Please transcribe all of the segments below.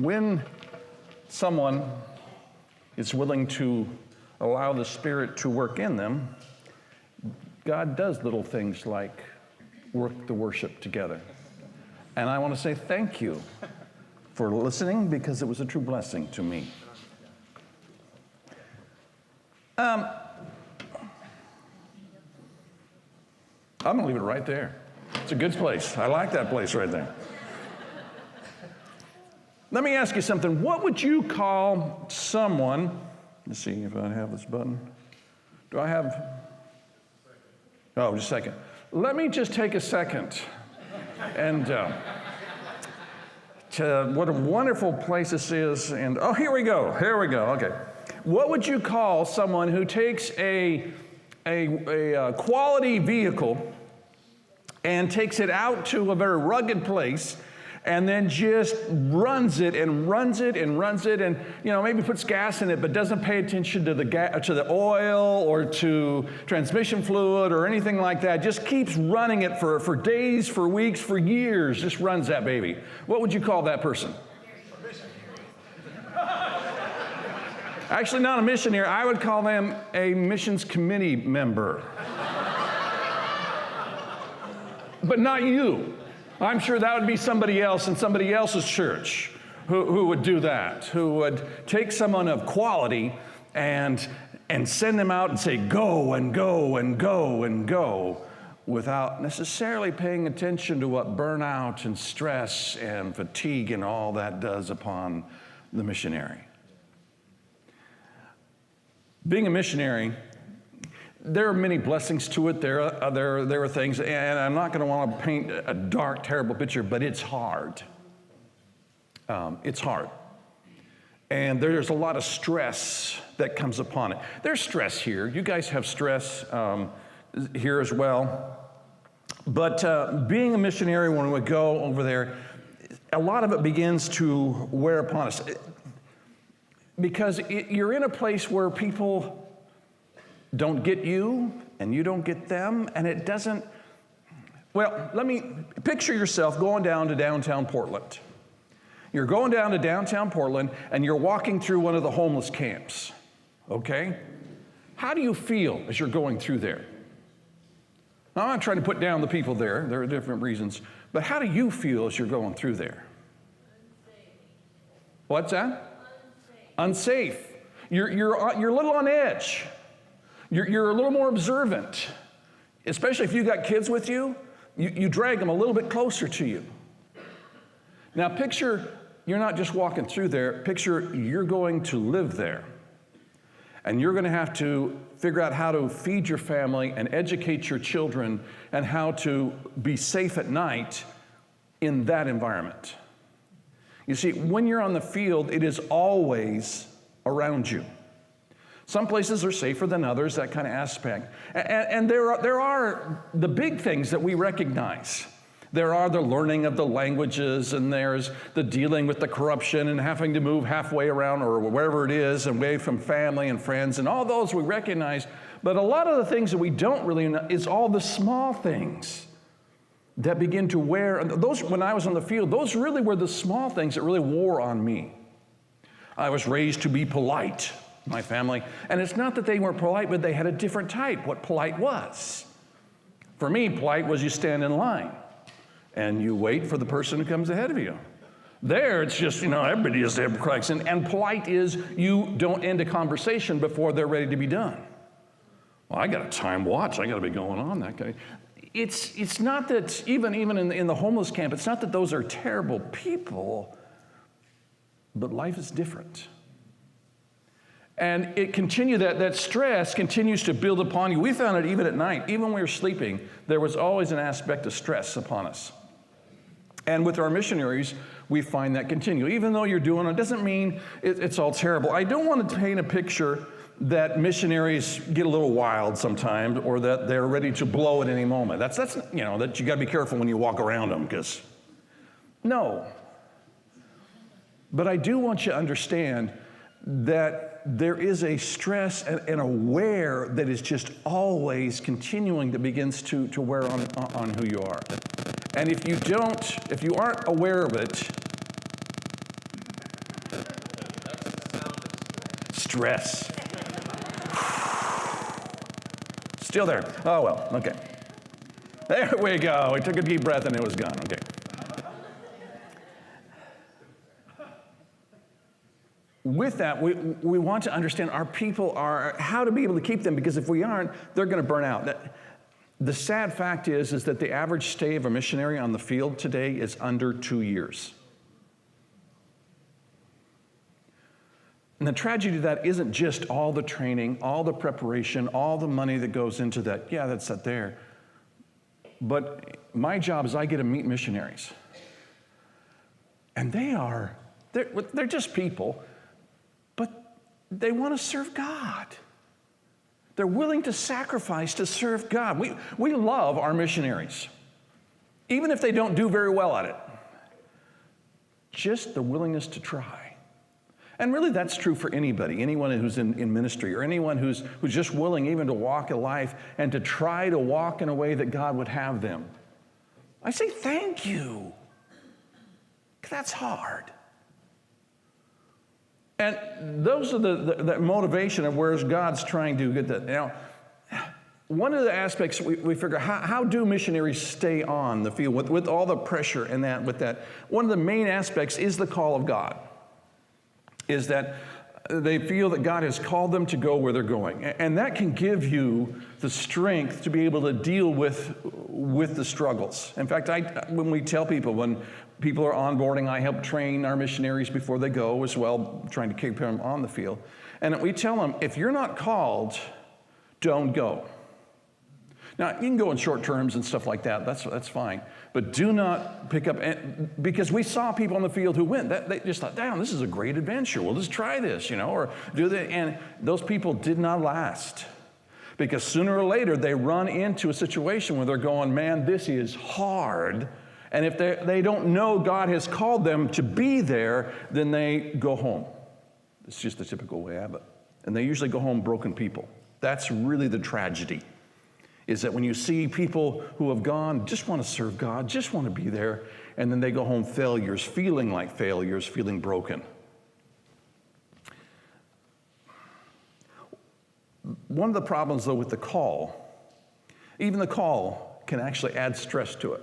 when someone is willing to allow the Spirit to work in them, God does little things like work the worship together. And I want to say thank you for listening, because it was a true blessing to me. I'm going to leave it right there. It's a good place. I like that place right there. Let me ask you something. What would you call someone? Let's see if I have this button. Do I have? Oh, just a second. Let me just take a second. And what a wonderful place this is. And oh, here we go. Okay. What would you call someone who takes a quality vehicle and takes it out to a very rugged place and then just runs it and maybe puts gas in it but doesn't pay attention to the oil or to transmission fluid or anything like that, just keeps running it for days, for weeks, for years, just runs that baby? What would you call that person? Actually, not a missionary. I would call them a missions committee member. But not you. I'm sure that would be somebody else in somebody else's church who would do that, who would take someone of quality and send them out and say, go and go and go and go, without necessarily paying attention to what burnout and stress and fatigue and all that does upon the missionary. Being a missionary, there are many blessings to it. There are things, and I'm not going to want to paint a dark, terrible picture, but it's hard. It's hard. And there's a lot of stress that comes upon it. There's stress here. You guys have stress here as well. But being a missionary, when we go over there, a lot of it begins to wear upon us. Because you're in a place where people don't get you, and you don't get them, and it doesn't, well, let me picture yourself going down to downtown Portland. You're going down to downtown Portland, and you're walking through one of the homeless camps, okay? How do you feel as you're going through there? Now, I'm not trying to put down the people there. There are different reasons. But how do you feel as you're going through there? Unsafe. What's that? Unsafe. You're a little on edge. You're a little more observant, especially if you got kids with you. You drag them a little bit closer to you. Now picture you're not just walking through there. Picture you're going to live there. And you're going to have to figure out how to feed your family and educate your children and how to be safe at night in that environment. You see, when you're on the field, it is always around you. Some places are safer than others, that kind of aspect. And there are the big things that we recognize. There are the learning of the languages, and there's the dealing with the corruption and having to move halfway around or wherever it is, and away from family and friends, and all those we recognize. But a lot of the things that we don't really know is all the small things that begin to wear. Those, when I was on the field, those really were the small things that really wore on me. I was raised to be polite, my family. And it's not that they weren't polite, but they had a different type, what polite was. For me, polite was you stand in line and you wait for the person who comes ahead of you. There, it's just, everybody is there cracks. And polite is you don't end a conversation before they're ready to be done. Well, I got a time watch. I got to be going on that guy. It's not that, even in the homeless camp, it's not that those are terrible people, but life is different. And that stress continues to build upon you. We found it even at night, even when we were sleeping, there was always an aspect of stress upon us. And with our missionaries, we find that continue. Even though you're doing it, doesn't mean it's all terrible. I don't want to paint a picture that missionaries get a little wild sometimes, or that they're ready to blow at any moment. That's that you got to be careful when you walk around them, because no. But I do want you to understand that there is a stress and a wear that is just always continuing, that begins to wear on who you are. And if you aren't aware of it, stress. Still there. Oh, well, okay. There we go. We took a deep breath and it was gone. Okay. With that, we want to understand our people are, how to be able to keep them, because if we aren't, they're going to burn out. The sad fact is that the average stay of a missionary on the field today is under 2 years. And the tragedy of that isn't just all the training, all the preparation, all the money that goes into that. Yeah, that's that there. But my job is I get to meet missionaries. And they're just people, but they want to serve God. They're willing to sacrifice to serve God. We love our missionaries, even if they don't do very well at it. Just the willingness to try. And really that's true for anybody, anyone who's in ministry, or anyone who's just willing even to walk a life and to try to walk in a way that God would have them. I say thank you. That's hard. And those are the motivation of where God's trying to get that. Now, one of the aspects we figure, how do missionaries stay on the field with all the pressure and that? One of the main aspects is the call of God. Is that they feel that God has called them to go where they're going. And that can give you the strength to be able to deal with the struggles. In fact, when we tell people, when people are onboarding, I help train our missionaries before they go as well, trying to keep them on the field. And we tell them, if you're not called, don't go. Now, you can go in short terms and stuff like that. That's fine. But do not pick up, because we saw people on the field who went. They just thought, damn, this is a great adventure. We'll just try this, or do that. And those people did not last. Because sooner or later, they run into a situation where they're going, man, this is hard. And if they don't know God has called them to be there, then they go home. It's just the typical way of it. And they usually go home broken people. That's really the tragedy. Is that when you see people who have gone, just want to serve God, just want to be there, and then they go home failures, feeling like failures, feeling broken. One of the problems, though, with the call, even the call can actually add stress to it.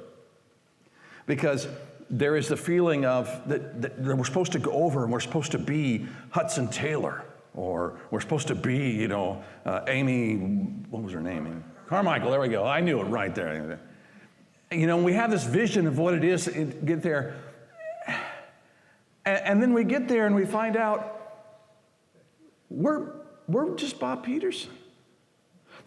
Because there is the feeling of that we're supposed to go over and we're supposed to be Hudson Taylor, or we're supposed to be, Amy, what was her name? Carmichael, there we go. I knew it right there. We have this vision of what it is to get there. And then we get there and we find out we're just Bob Peterson.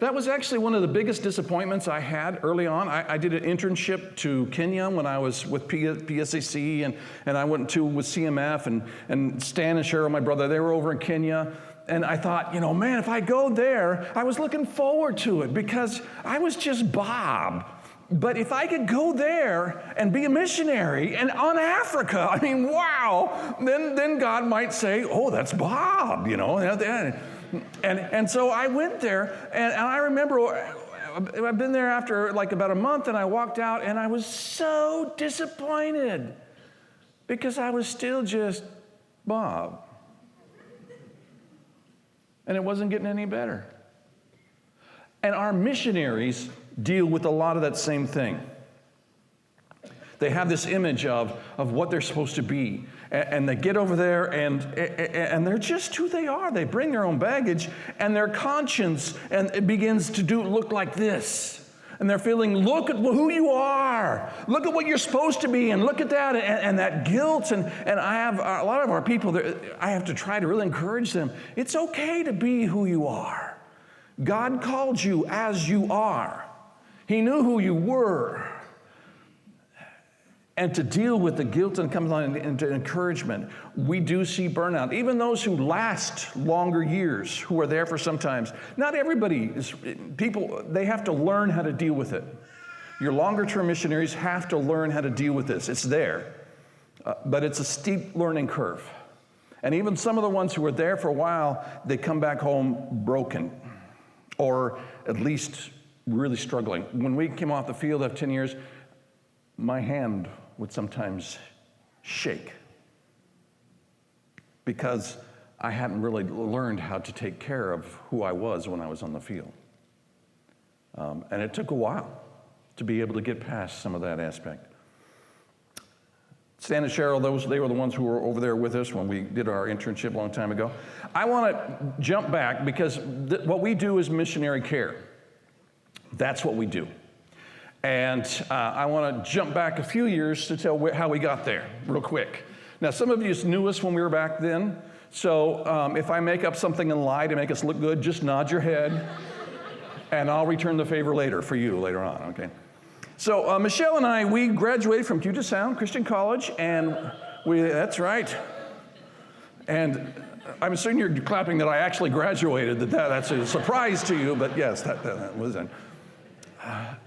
That was actually one of the biggest disappointments I had early on. I did an internship to Kenya when I was with PSAC, and I went with CMF, and Stan and Cheryl, my brother, they were over in Kenya. And I thought, man, if I go there, I was looking forward to it because I was just Bob. But if I could go there and be a missionary and on Africa, wow, then God might say, oh, that's Bob, And so I went there, and I remember I've been there after about a month, and I walked out, and I was so disappointed because I was still just Bob. And it wasn't getting any better. And our missionaries deal with a lot of that same thing. They have this image of what they're supposed to be. And they get over there and they're just who they are. They bring their own baggage, and their conscience and it begins to look like this. And they're feeling, look at who you are. Look at what you're supposed to be, and look at that, and that guilt. And I have a lot of our people, I have to try to really encourage them. It's okay to be who you are. God called you as you are. He knew who you were. And to deal with the guilt and comes on into encouragement, we do see burnout. Even those who last longer years, who are there for sometimes, not everybody is people, they have to learn how to deal with it. Your longer term missionaries have to learn how to deal with this. It's there, but it's a steep learning curve. And even some of the ones who are there for a while, they come back home broken, or at least really struggling. When we came off the field after 10 years, my hand would sometimes shake because I hadn't really learned how to take care of who I was when I was on the field. And it took a while to be able to get past some of that aspect. Stan and Cheryl, they were the ones who were over there with us when we did our internship a long time ago. I want to jump back because what we do is missionary care. That's what we do. And I want to jump back a few years to tell how we got there real quick. Now, some of you knew us when we were back then, so if I make up something and lie to make us look good, just nod your head, and I'll return the favor later for you later on, okay? So Michelle and I, we graduated from Puget Sound Christian College, and that's right. And I'm assuming you're clapping that I actually graduated, that's a surprise to you, but yes, that was it.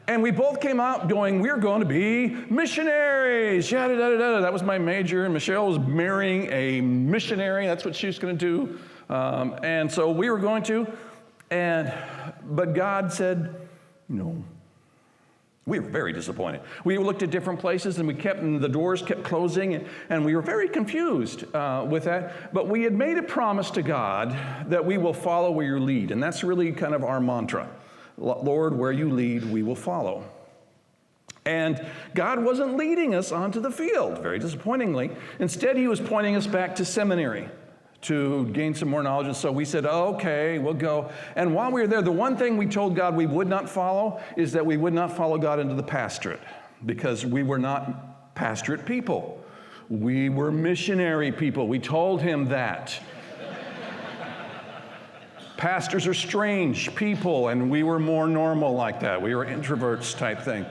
And we both came out going, we're going to be missionaries. That was my major, and Michelle was marrying a missionary. That's what she was going to do. And so we were going to, but God said, no. We were very disappointed. We looked at different places, and the doors kept closing, and we were very confused with that. But we had made a promise to God that we will follow where you lead, and that's really kind of our mantra. Lord, where you lead, we will follow. And God wasn't leading us onto the field, very disappointingly. Instead, he was pointing us back to seminary to gain some more knowledge. And so we said, okay, we'll go. And while we were there, the one thing we told God we would not follow is that we would not follow God into the pastorate, because we were not pastorate people. We were missionary people. We told him that. Pastors are strange people, and we were more normal like that. We were introverts type thing.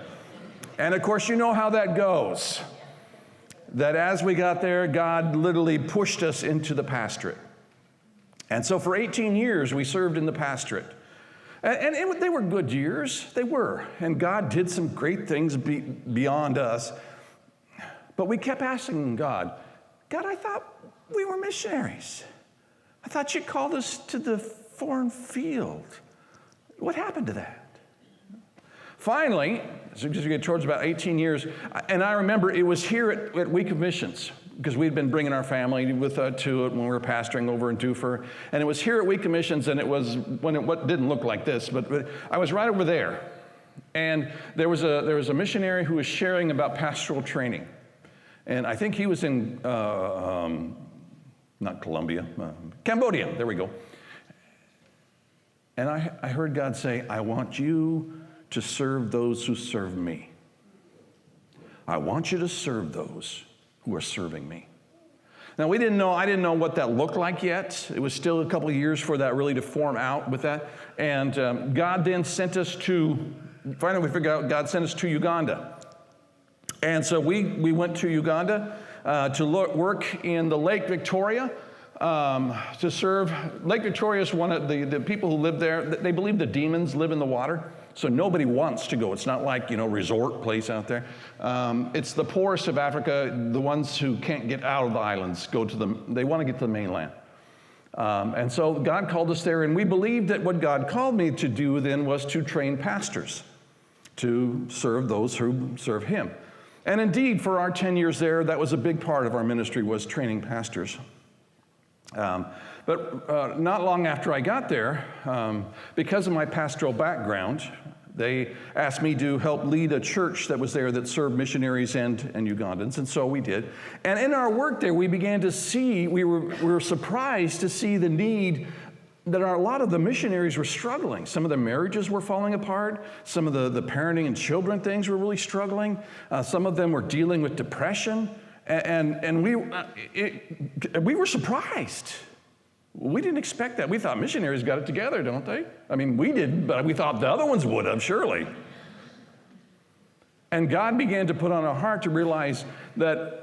And of course, you know how that goes. That as we got there, God literally pushed us into the pastorate. And so for 18 years, we served in the pastorate. And they were good years. They were. And God did some great things beyond us. But we kept asking God, I thought we were missionaries. I thought you called us to the foreign field. What happened to that? Finally, as we get towards about 18 years, and I remember it was here at Week of Missions, because we'd been bringing our family to it when we were pastoring over in Dufur, and it was here at Week of Missions, and it was what didn't look like this, but I was right over there, and there was a missionary who was sharing about pastoral training, and I think he was in not Colombia, Cambodia. There we go. And I heard God say, I want you to serve those who serve me. I want you to serve those who are serving me. Now, I didn't know what that looked like yet. It was still a couple of years for that really to form out with that. And God then sent us finally we figured out God sent us to Uganda. And so we went to Uganda to work in the Lake Victoria, to serve. Lake Victoria is one of the people who live there. They believe the demons live in the water. So nobody wants to go. It's not like, resort place out there. It's the poorest of Africa, the ones who can't get out of the islands, they want to get to the mainland. And so God called us there, and we believed that what God called me to do then was to train pastors, to serve those who serve him. And indeed, for our 10 years there, that was a big part of our ministry, was training pastors. But not long after I got there, because of my pastoral background, they asked me to help lead a church that was there that served missionaries and Ugandans, and so we did. And in our work there, we began to see, we were surprised to see the need that a lot of the missionaries were struggling. Some of their marriages were falling apart. Some of the parenting and children things were really struggling. Some of them were dealing with depression. And we were surprised. We didn't expect that. We thought missionaries got it together, don't they? I mean, we didn't, but we thought the other ones would have, surely. And God began to put on our heart to realize that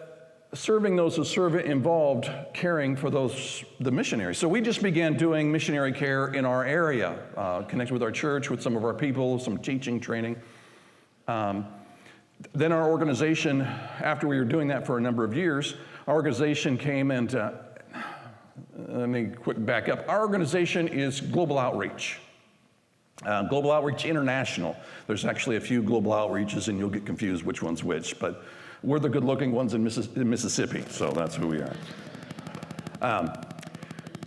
serving those who serve it involved caring for the missionaries. So we just began doing missionary care in our area, connected with our church, with some of our people, some teaching, training. Then our organization, after we were doing that for a number of years, our organization came and, let me quick back up. Our organization is Global Outreach. Global Outreach International. There's actually a few global outreaches, and you'll get confused which one's which, but we're the good-looking ones in Mississippi, so that's who we are.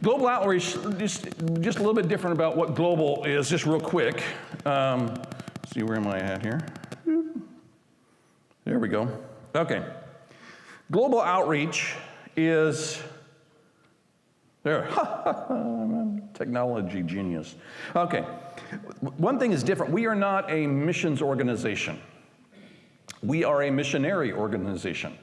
Global outreach, just a little bit different about what global is, just real quick. See, where am I at here? There we go. Okay. Global outreach is, there, I'm a technology genius. Okay. One thing is different. We are not a missions organization. We are a missionary organization.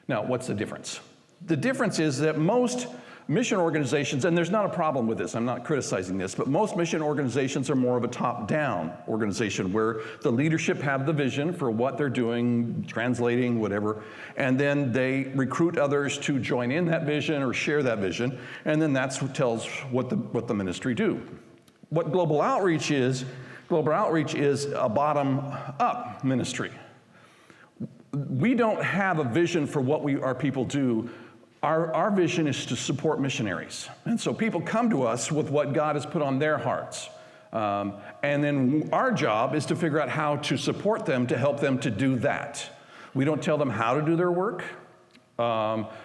Now, what's the difference? The difference is that most mission organizations, and there's not a problem with this, I'm not criticizing this, but most mission organizations are more of a top-down organization where the leadership have the vision for what they're doing, translating, whatever, and then they recruit others to join in that vision or share that vision, and then that's what tells what the ministry do. What global outreach is a bottom-up ministry. We don't have a vision for what our people do. Our vision is to support missionaries. And so people come to us with what God has put on their hearts. And then our job is to figure out how to support them to help them to do that. We don't tell them how to do their work.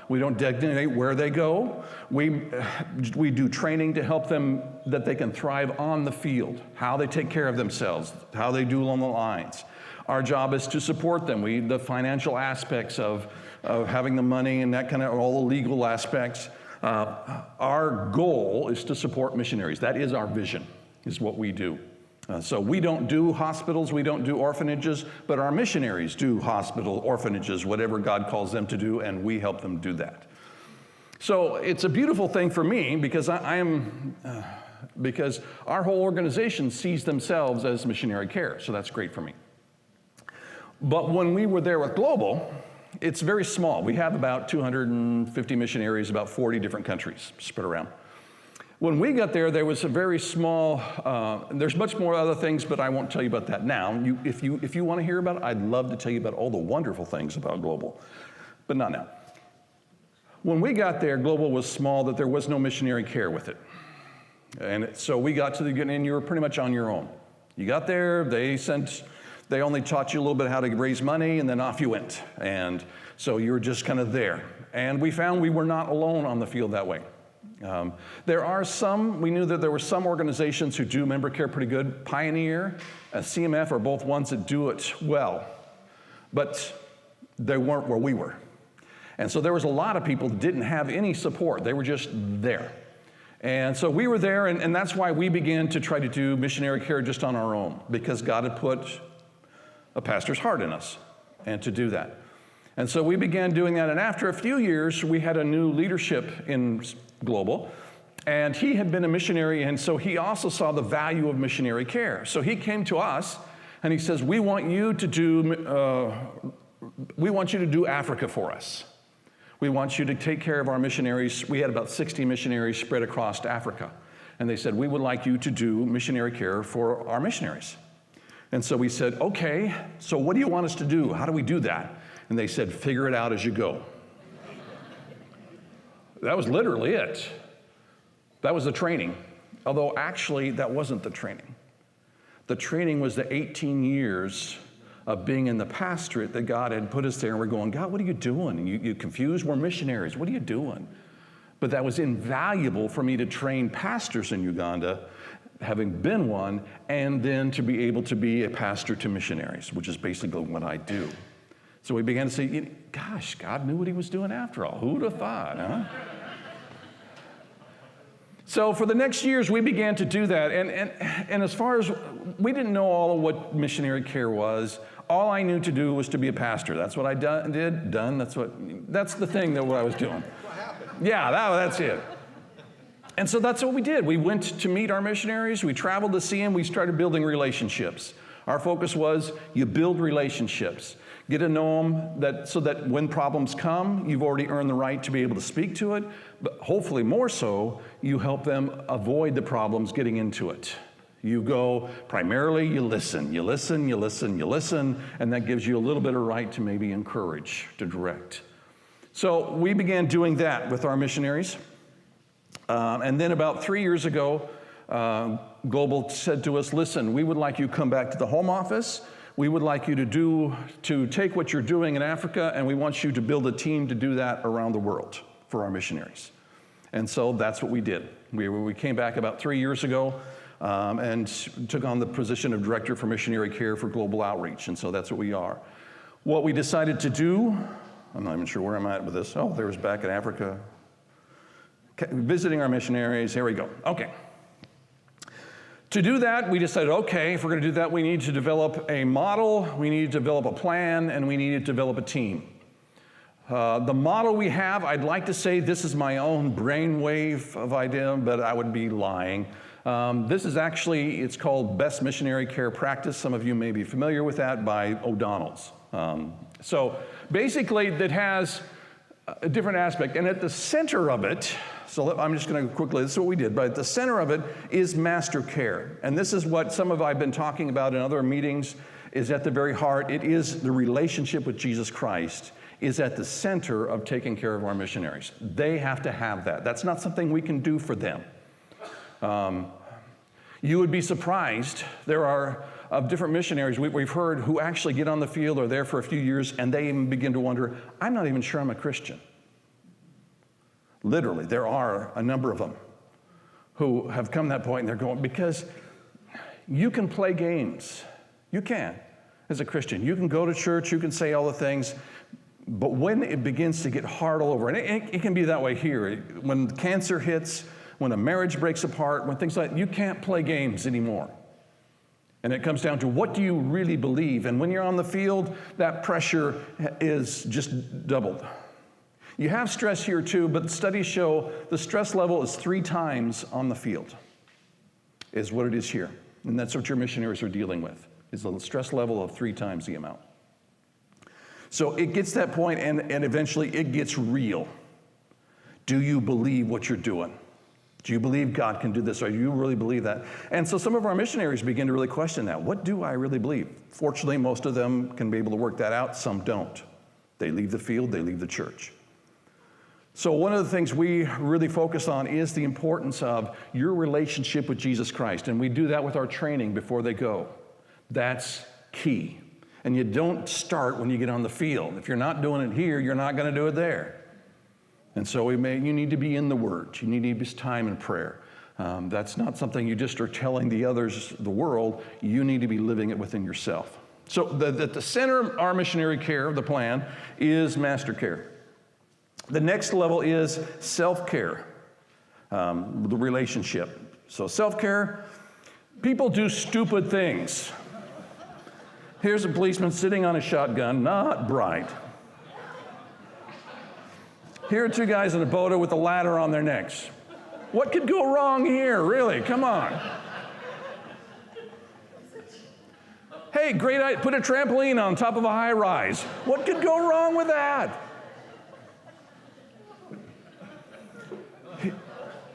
We don't designate where they go. We do training to help them that they can thrive on the field, how they take care of themselves, how they do along the lines. Our job is to support them. The financial aspects of having the money and that kind of, all the legal aspects. Our goal is to support missionaries. That is our vision, is what we do. So we don't do hospitals, we don't do orphanages, but our missionaries do hospital, orphanages, whatever God calls them to do, and we help them do that. So it's a beautiful thing for me because because our whole organization sees themselves as missionary care, so that's great for me. But when we were there with Global, it's very small. We have about 250 missionaries, about 40 different countries spread around. When we got there, there was a very small, there's much more other things, but I won't tell you about that now. If you want to hear about it, I'd love to tell you about all the wonderful things about Global, but not now. When we got there, Global was small, that there was no missionary care with it. And so we got to the beginning, and you were pretty much on your own. You got there, they only taught you a little bit how to raise money, and then off you went. And so you were just kind of there. And we found we were not alone on the field that way. We knew that there were some organizations who do member care pretty good. Pioneer and CMF are both ones that do it well, but they weren't where we were. And so there was a lot of people that didn't have any support. They were just there. And so we were there, and that's why we began to try to do missionary care just on our own, because God had put a pastor's heart in us and to do that. And so we began doing that, and after a few years, we had a new leadership in Global, and he had been a missionary, and so he also saw the value of missionary care. So he came to us, and he says, we want you to do Africa for us. We want you to take care of our missionaries. We had about 60 missionaries spread across Africa, and they said, we would like you to do missionary care for our missionaries. And so we said, okay, so what do you want us to do? How do we do that? And they said, figure it out as you go. That was literally it. That was the training. Although actually, that wasn't the training. The training was the 18 years of being in the pastorate that God had put us there, and we're going, God, what are you doing? And you confused? We're missionaries. What are you doing? But that was invaluable for me to train pastors in Uganda, having been one, and then to be able to be a pastor to missionaries, which is basically what I do. So we began to say, gosh, God knew what he was doing after all. Who would have thought, huh? So for the next years, we began to do that. And as far as, we didn't know all of what missionary care was. All I knew to do was to be a pastor. That's what I did. That's the thing that what I was doing. What happened? Yeah, that's it. And so that's what we did. We went to meet our missionaries. We traveled to see them. We started building relationships. Our focus was you build relationships. Get to know them so that when problems come, you've already earned the right to be able to speak to it. But hopefully more so, you help them avoid the problems getting into it. You go, primarily you listen, and that gives you a little bit of right to maybe encourage, to direct. So we began doing that with our missionaries. And then about 3 years ago, Global said to us, listen, we would like you to come back to the home office. We would like you to take what you're doing in Africa, and we want you to build a team to do that around the world for our missionaries. And so that's what we did. We came back about 3 years ago and took on the position of Director for Missionary Care for Global Outreach, and so that's what we are. What we decided to do, I'm not even sure where I'm at with this. Oh, there's back in Africa. Visiting our missionaries, here we go. Okay. To do that, we decided, okay, if we're going to do that, we need to develop a model, we need to develop a plan, and we need to develop a team. The model we have, I'd like to say this is my own brainwave of idea, but I would be lying. This is actually, it's called Best Missionary Care Practice. Some of you may be familiar with that by O'Donnell's. So basically, that has a different aspect, and at the center of it, so I'm just going to quickly, this is what we did, but at the center of it is master care. And this is what I've been talking about in other meetings, is at the very heart. It is the relationship with Jesus Christ is at the center of taking care of our missionaries. They have to have that. That's not something we can do for them. You would be surprised. There are of different missionaries we've heard who actually get on the field, are there for a few years, and they even begin to wonder, I'm not even sure I'm a Christian. Literally, there are a number of them who have come to that point and they're going, because you can play games. You can, as a Christian. You can go to church, you can say all the things, but when it begins to get hard all over, and it can be that way here, when cancer hits, when a marriage breaks apart, when things like that, you can't play games anymore. And it comes down to, what do you really believe? And when you're on the field, that pressure is just doubled. You have stress here too, but studies show the stress level is 3 times on the field, is what it is here. And that's what your missionaries are dealing with, is the stress level of 3 times the amount. So it gets to that point, and eventually it gets real. Do you believe what you're doing? Do you believe God can do this? Or do you really believe that? And so some of our missionaries begin to really question that. What do I really believe? Fortunately, most of them can be able to work that out. Some don't. They leave the field, they leave the church. So one of the things we really focus on is the importance of your relationship with Jesus Christ. And we do that with our training before they go. That's key. And you don't start when you get on the field. If you're not doing it here, you're not going to do it there. And so you need to be in the Word. You need to be time in prayer. That's not something you just are telling the others, the world. You need to be living it within yourself. So at the center of our missionary care, the plan, is master care. The next level is self-care, the relationship. So self-care, people do stupid things. Here's a policeman sitting on a shotgun, not bright. Here are 2 guys in a boat with a ladder on their necks. What could go wrong here, really? Come on. Hey, great idea, put a trampoline on top of a high rise. What could go wrong with that?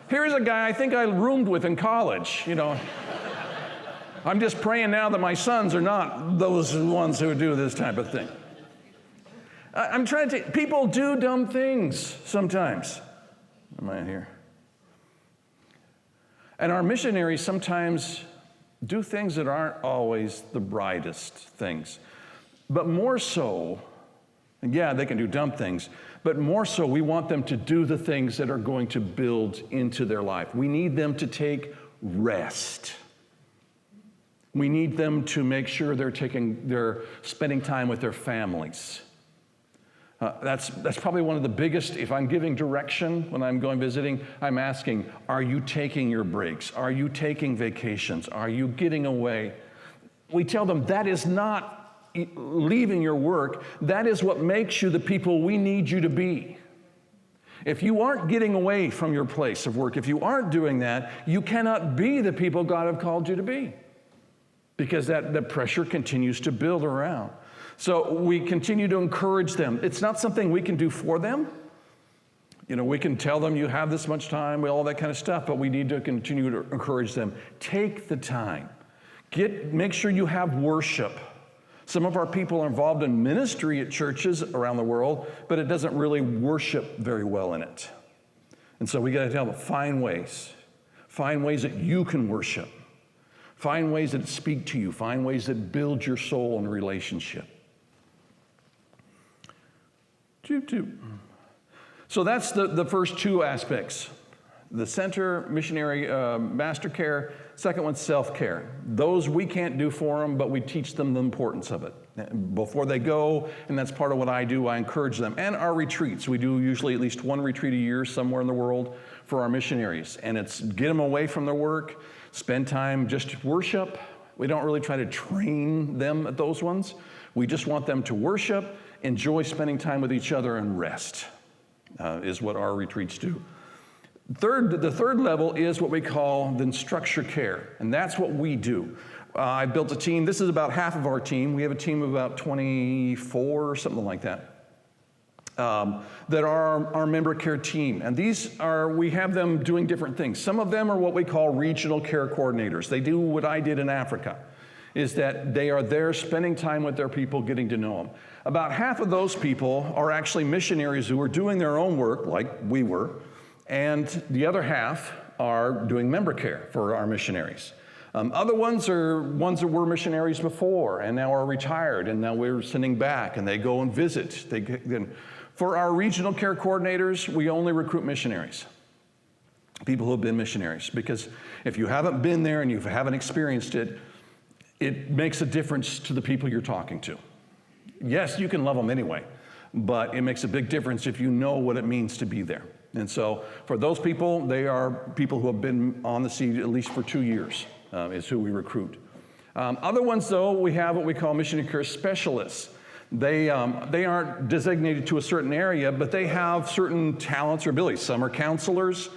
Here's a guy I think I roomed with in college, I'm just praying now that my sons are not those ones who do this type of thing. I'm trying to, people do dumb things sometimes. Am I here? And our missionaries sometimes do things that aren't always the brightest things. But more so, and yeah, they can do dumb things, but more so we want them to do the things that are going to build into their life. We need them to take rest. We need them to make sure they're spending time with their families. That's probably one of the biggest, if I'm giving direction when I'm going visiting, I'm asking, are you taking your breaks? Are you taking vacations? Are you getting away? We tell them that is not leaving your work. That is what makes you the people we need you to be. If you aren't getting away from your place of work, if you aren't doing that, you cannot be the people God have called you to be, because the pressure continues to build around. So we continue to encourage them. It's not something we can do for them. We can tell them you have this much time, all that kind of stuff, but we need to continue to encourage them. Take the time. Make sure you have worship. Some of our people are involved in ministry at churches around the world, but it doesn't really worship very well in it. And so we got to tell them, find ways. Find ways that you can worship. Find ways that speak to you. Find ways that build your soul and relationship. So that's the first 2 aspects. The center, missionary master care. Second one's self-care. Those we can't do for them, but we teach them the importance of it before they go, and that's part of what I do. I encourage them. And our retreats. We do usually at least one retreat a year somewhere in the world for our missionaries. And it's get them away from their work, spend time just worship. We don't really try to train them at those ones. We just want them to worship, enjoy spending time with each other, and rest is what our retreats do. The third level is what we call the structure care, and that's what we do. I built a team. This is about half of our team. We have a team of about 24 or something like that. That are our member care team. And we have them doing different things. Some of them are what we call regional care coordinators. They do what I did in Africa, is that they are there spending time with their people, getting to know them. About half of those people are actually missionaries who are doing their own work, like we were, and the other half are doing member care for our missionaries. Other ones are ones that were missionaries before and now are retired, and now we're sending back, and they go and visit. For our regional care coordinators, we only recruit missionaries, people who have been missionaries, because if you haven't been there and you haven't experienced it, it makes a difference to the people you're talking to. Yes, you can love them anyway, but it makes a big difference if you know what it means to be there. And so for those people, they are people who have been on the sea at least for 2 years, is who we recruit. Other ones, though, we have what we call missionary care specialists. They aren't designated to a certain area, but they have certain talents or abilities. Some are counselors,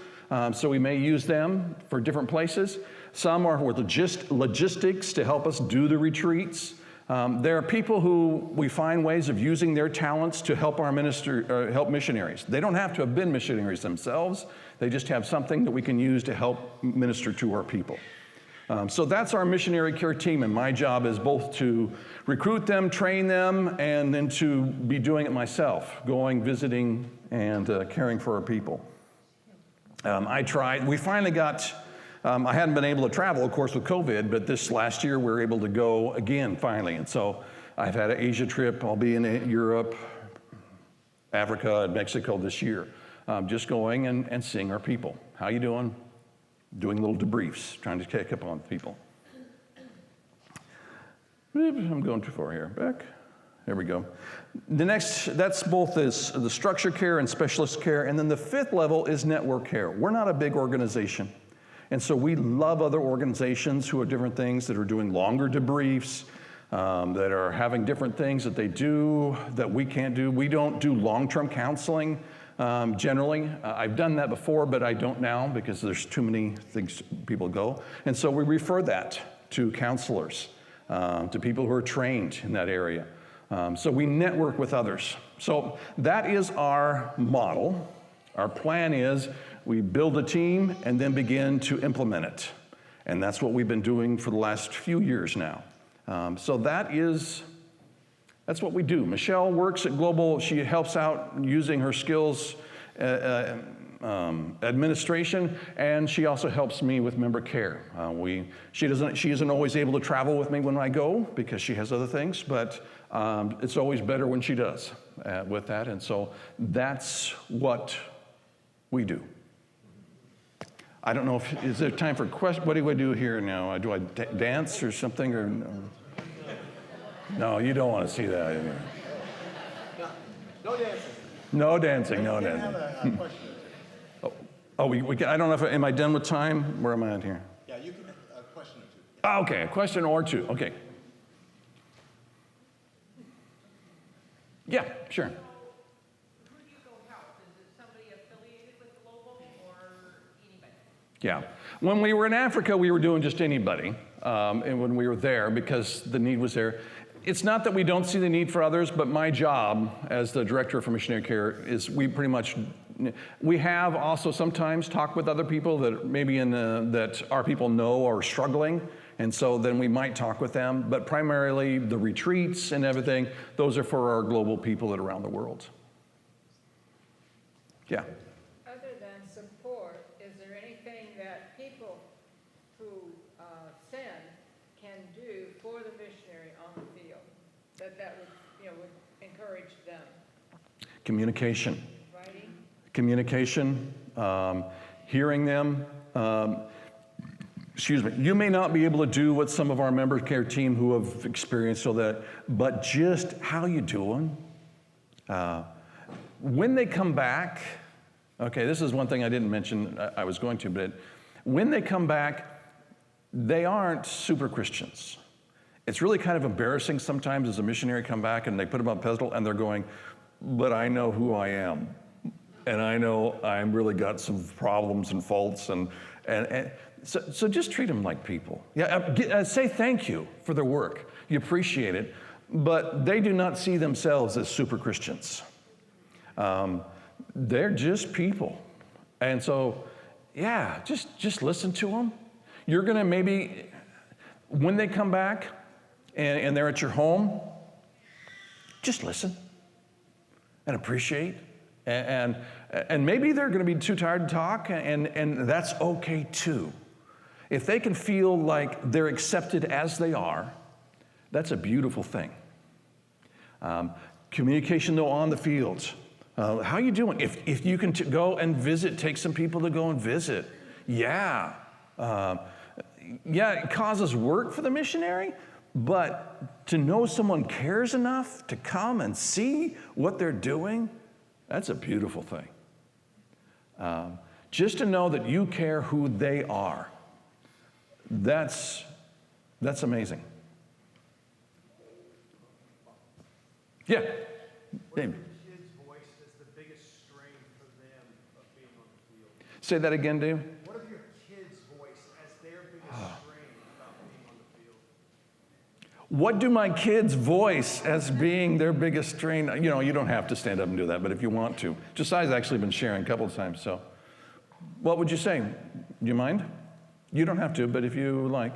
so we may use them for different places. Some are with logistics to help us do the retreats. There are people who we find ways of using their talents to help help missionaries. They don't have to have been missionaries themselves. They just have something that we can use to help minister to our people. So that's our missionary care team, and my job is both to recruit them, train them, and then to be doing it myself, going, visiting, and caring for our people. We finally got, I hadn't been able to travel, of course, with COVID, but this last year we were able to go again, finally. And so I've had an Asia trip. I'll be in Europe, Africa, and Mexico this year, just going and seeing our people. How you doing? Doing little debriefs, trying to catch up on people. I'm going too far here. Back. There we go. The next, that's both the structure care and specialist care. And then the fifth level is network care. We're not a big organization. And so we love other organizations who are different things, that are doing longer debriefs, that are having different things that they do that we can't do. We don't do long-term counseling. Generally, I've done that before, but I don't now because there's too many things people go. And so we refer that to counselors, to people who are trained in that area. So we network with others. So that is our model. Our plan is we build a team and then begin to implement it. And that's what we've been doing for the last few years now. So that's what we do. Michelle works at Global. She helps out using her skills, administration, and she also helps me with member care. She isn't always able to travel with me when I go because she has other things, but it's always better when she does with that. And so that's what we do. I don't know is there time for questions? What do we do here now? Do I dance or something or no? No, you don't want to see that. No dancing. No dancing, no dancing. I have a question. I don't know if, am I done with time? Where am I at here? Yeah, you can, a question or two. Oh, okay, a question or two, okay. Yeah, sure. Who do you go help? Is it somebody affiliated with Global or anybody? Yeah. When we were in Africa, we were doing just anybody, and when we were there, because the need was there. It's not that we don't see the need for others, but my job as the director for missionary care is we have also sometimes talked with other people that maybe that our people know are struggling, and so then we might talk with them, but primarily the retreats and everything, those are for our global people that are around the world. Yeah. Other than support, is there anything that people who send can do for the missionary on the field that would encourage them? Communication. Writing? Communication. hearing them. Excuse me, you may not be able to do what some of our member care team who have experienced all that, but just how you doing? When they come back, okay, this is one thing I didn't mention, I was going to, but when they come back, they aren't super Christians. It's really kind of embarrassing sometimes as a missionary come back and they put them on a pedestal and they're going, but I know who I am. And I know I'm really got some problems and faults and so just treat them like people. Yeah, say thank you for their work. You appreciate it, but they do not see themselves as super Christians. They're just people. And so, yeah, just listen to them. You're gonna maybe, when they come back and they're at your home, just listen and appreciate. And maybe they're gonna be too tired to talk, and that's okay too. If they can feel like they're accepted as they are, that's a beautiful thing. Communication though on the fields. How you doing? If you can go and visit, take some people to go and visit. Yeah. Yeah, it causes work for the missionary, but to know someone cares enough to come and see what they're doing, that's a beautiful thing. Just to know that you care who they are, that's amazing. Yeah, Dave. Kid's voice is the biggest strain for them of being on the field. Say that again, Dave. What of your kids' voice as their biggest strain about being on the field? What do my kids voice as being their biggest strain? You know, you don't have to stand up and do that, but if you want to. Josiah's actually been sharing a couple of times, so. What would you say? Do you mind? You don't have to, but if you like.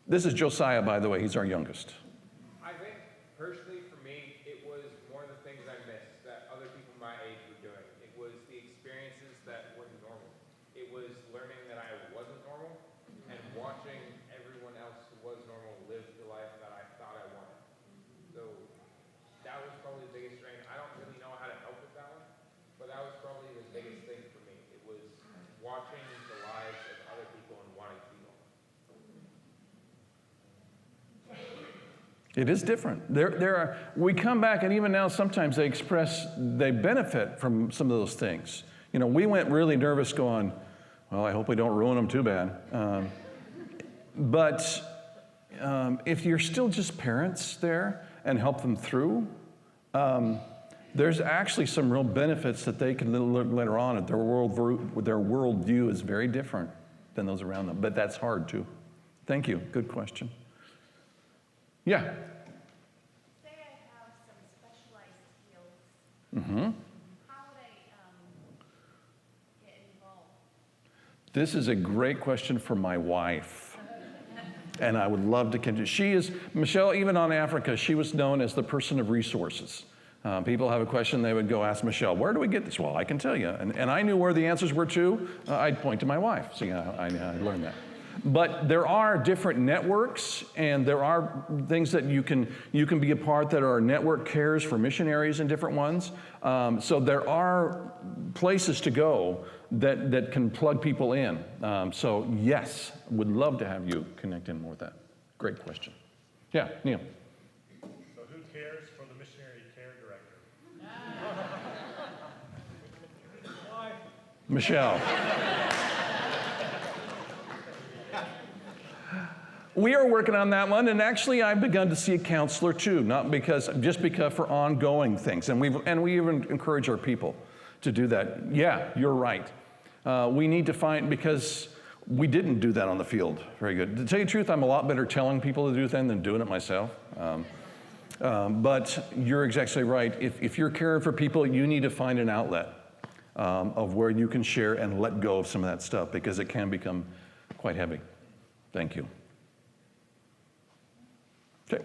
This is Josiah, by the way. He's our youngest. I think, personally, for me, it was more of the things I missed that other people my age were doing. It was the experiences that weren't normal. It was learning that I wasn't normal and watching everyone else who was normal live the life that I thought I wanted. So that was probably the biggest strain. I don't really know how to help with that one, but that was probably the biggest thing for me. It was watching the lives of other people and wanting to be normal. It is different. We come back, and even now sometimes they benefit from some of those things. You know, we went really nervous going, well, I hope we don't ruin them too bad. But if you're still just parents there and help them through, there's actually some real benefits that they can learn later on. Their worldview is very different than those around them, but that's hard too. Thank you. Good question. Yeah. Say I have some specialized skills. Mm-hmm. How would I get involved? This is a great question for my wife. And I would love to continue. She is, Michelle, even on Africa, she was known as the person of resources. People have a question, they would go ask Michelle, where do we get this? Well, I can tell you. And I knew where the answers were too. I'd point to my wife. So yeah, I learned that. But there are different networks, and there are things that you can be a part that are network cares for missionaries and different ones. So there are places to go that can plug people in. So yes, would love to have you connect in more with that. Great question. Yeah, Neil. So who cares for the missionary care director? Why? Michelle. We are working on that one, and actually I've begun to see a counselor too, just because for ongoing things, and we even encourage our people to do that. Yeah, you're right. We need to find, because we didn't do that on the field very good. To tell you the truth, I'm a lot better telling people to do things than doing it myself. But you're exactly right. If you're caring for people, you need to find an outlet of where you can share and let go of some of that stuff, because it can become quite heavy. Thank you. Okay.